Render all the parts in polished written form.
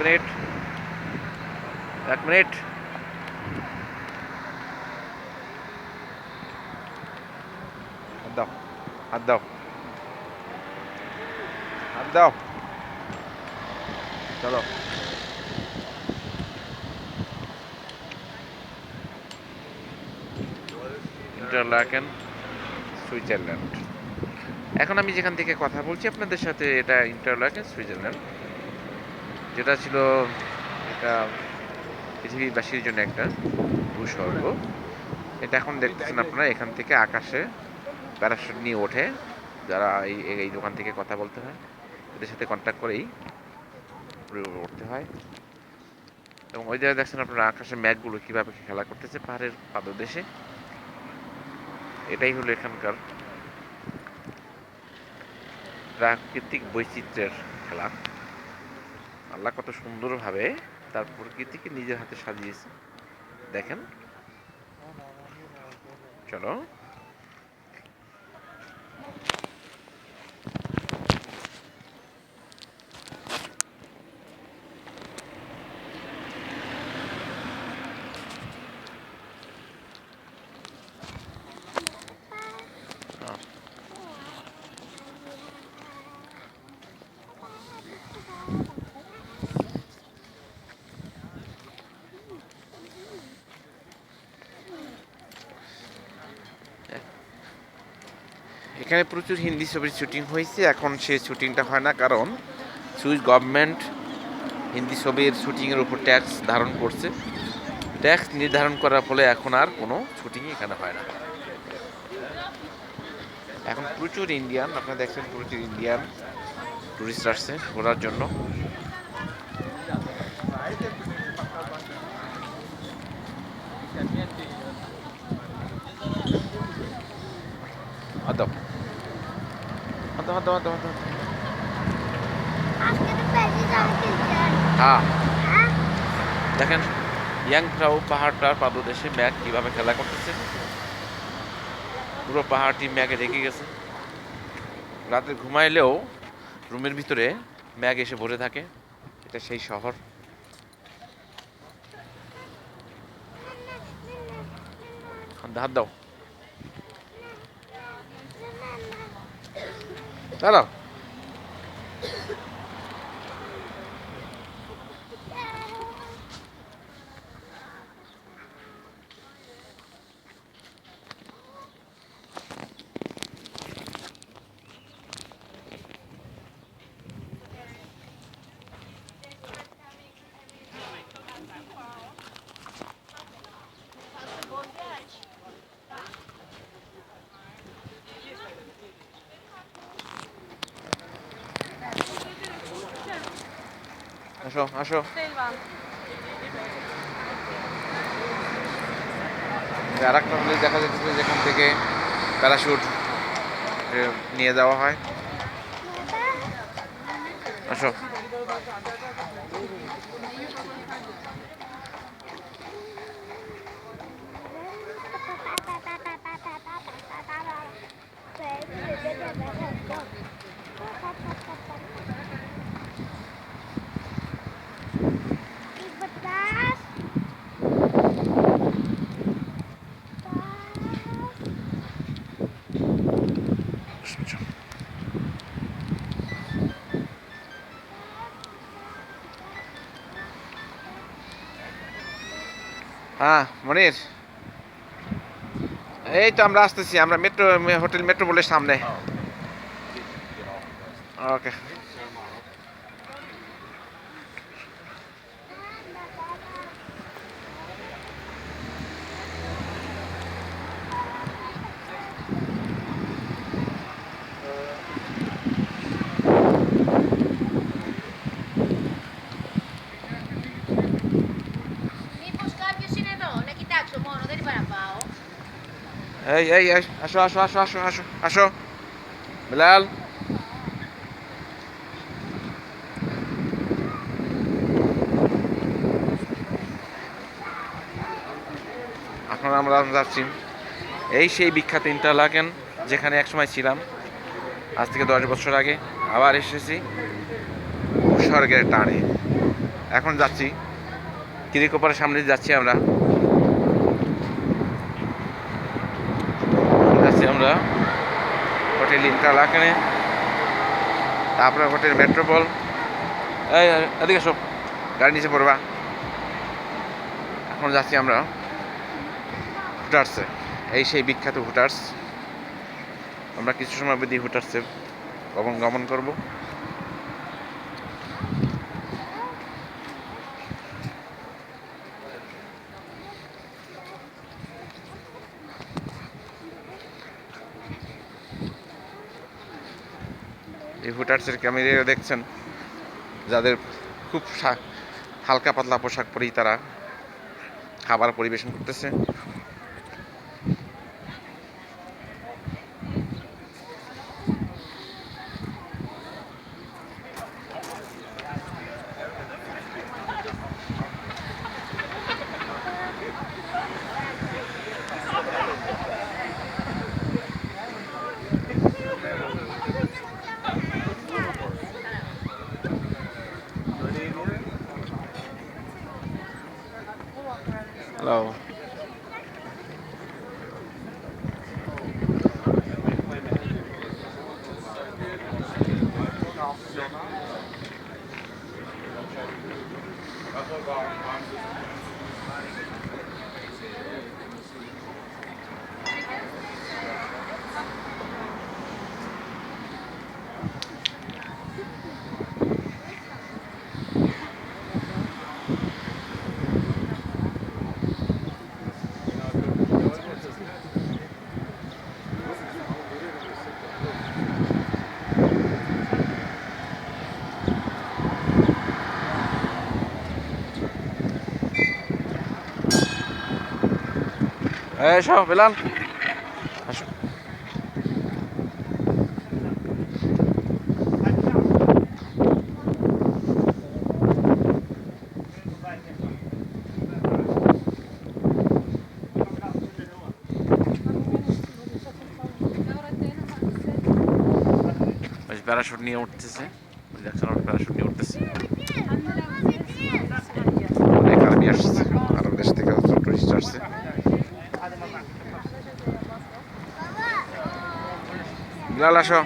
Minute, এক minute. হাত দাও, হাত দাও, হাত দাও। চলো। Interlaken, Switzerland. এখন আমি যেখান থেকে কথা বলছি আপনাদের সাথে, এটা ইন্টারলাকেন, সুইজারল্যান্ড, যেটা ছিল, এটা পৃথিবীবাসীর জন্য একটা ভূস্বর্গ। এটা এখন দেখতেছেন আপনারা, এখান থেকে আকাশে প্যারাশুট নিয়ে ওঠে, যারা এই দোকান থেকে কথা বলতে হয়, এদের সাথে কন্ট্যাক্ট করেই উঠতে হয়। এবং ওই জায়গায় দেখছেন আপনারা আকাশের ম্যাঘগুলো কীভাবে খেলা করতেছে পাহাড়ের পাদদেশে। এটাই হলো এখানকার প্রাকৃতিক বৈচিত্র্যের খেলা। আল্লাহ কত সুন্দরভাবে তার প্রকৃতিকে নিজের হাতে সাজিয়েছে, দেখেন। চলো। এখানে প্রচুর হিন্দি ছবির শুটিং হয়েছে। এখন সেই শুটিংটা হয় না, কারণ সুইস গভর্নমেন্ট হিন্দি ছবির শুটিংয়ের উপর ট্যাক্স ধারণ করছে। ট্যাক্স নির্ধারণ করার ফলে এখন আর কোনো শুটিংই এখানে হয় না। এখন প্রচুর ইন্ডিয়ান, আপনারা দেখছেন প্রচুর ইন্ডিয়ান টুরিস্ট আসছে ঘোরার জন্য। আদব আদব আদব আদব আদব। হ্যাঁ, দেখেন ইয়াংফ্রাউ পাহাড়টার পাদদেশে ম্যাঘ কিভাবে খেলা করতেছে। পুরো পাহাড়টি ম্যাঘে ঢেকে গেছে। রাতে ঘুমাইলেও রুমের ভিতরে ম্যাঘ এসে ভরে থাকে। এটা সেই শহর। হাত দাও, দাঁড়াও। আসো আসো। আর একটা হলে দেখা যাচ্ছে যেখান থেকে প্যারাশুট নিয়ে যাওয়া হয়। আসো। হ্যাঁ মনির, এই তো আমরা আসতেছি, আমরা মেট্রো হোটেল মেট্রোপোলের সামনে। ওকে। এই এই এই, আসো আসো আসো আসো আসো আসো বিলাল। এখন আমরা যাচ্ছি এই সেই বিখ্যাত ইন্টারলাকেন, যেখানে একসময় ছিলাম আজ থেকে 10 বছর আগে। আবার এসেছি ভূস্বর্গের টানে। এখন যাচ্ছি কিরিকোপারের সামনে যাচ্ছি আমরা আমরা হোটেল ইন্টারলাকেনে, তারপরে হোটেল মেট্রোপল। এই এদিকে সব গাড়ি নিচে পড়বা। এখন যাচ্ছি আমরা হুটার্সে, এই সেই বিখ্যাত হুটার্স। আমরা কিছু সময় অবধি হুটার্সে গমন করব। এই হুটার্সের ক্যামেরা দেখছেন, যাদের খুব হালকা পাতলা পোশাক পরেই তারা খাবার পরিবেশন করতেছে। হ্যালো, এসো বেলাল, আসো। প্যারাশুট নিয়ে উঠতেছে, দেখছেন প্যারাশুট নিয়ে উঠতেছে। অনেক আর্মি আসছে, আরব দেশ থেকে টুরিস্ট আসছে। বিলাল আসো,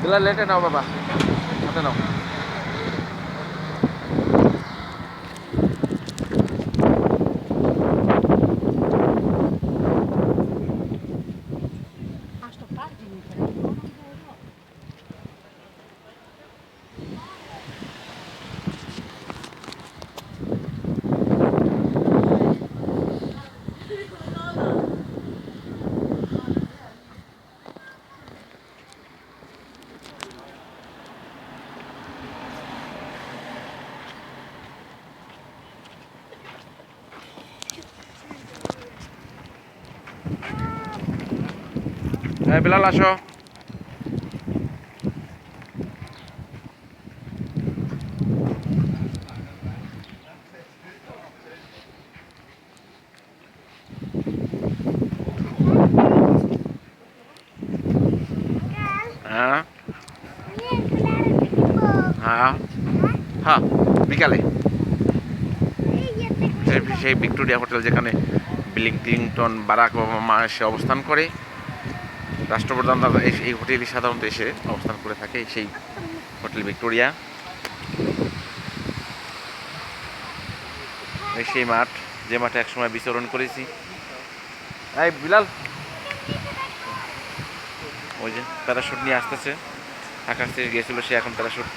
বিলাল লেটে নাও বাবা, হাতে নাও। হ্যাঁ বিলাল আসো। হ্যাঁ হ্যাঁ হ্যাঁ, বিকালে সেই ভিক্টোরিয়া হোটেল, যেখানে বিল ক্লিনটন, বারাক ওবামা এসে অবস্থান করে। রাষ্ট্রপ্রধান এই হোটেলই সাধারণত এসে অবস্থান করে থাকে, সেই হোটেল ভিক্টোরিয়া। এই সেই মাঠ, যে মাঠে একসময় বিচরণ করেছি। এই বিলাল, ওই যে প্যারাশুট নিয়ে আসতেছে, আকাশ থেকে গিয়েছিল সে, এখন প্যারাশুট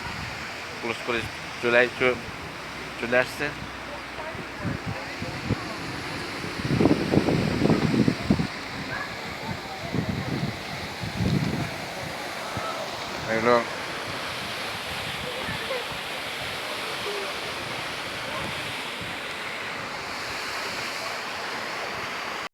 ক্লোজ করে চলে আসছে। এগুলো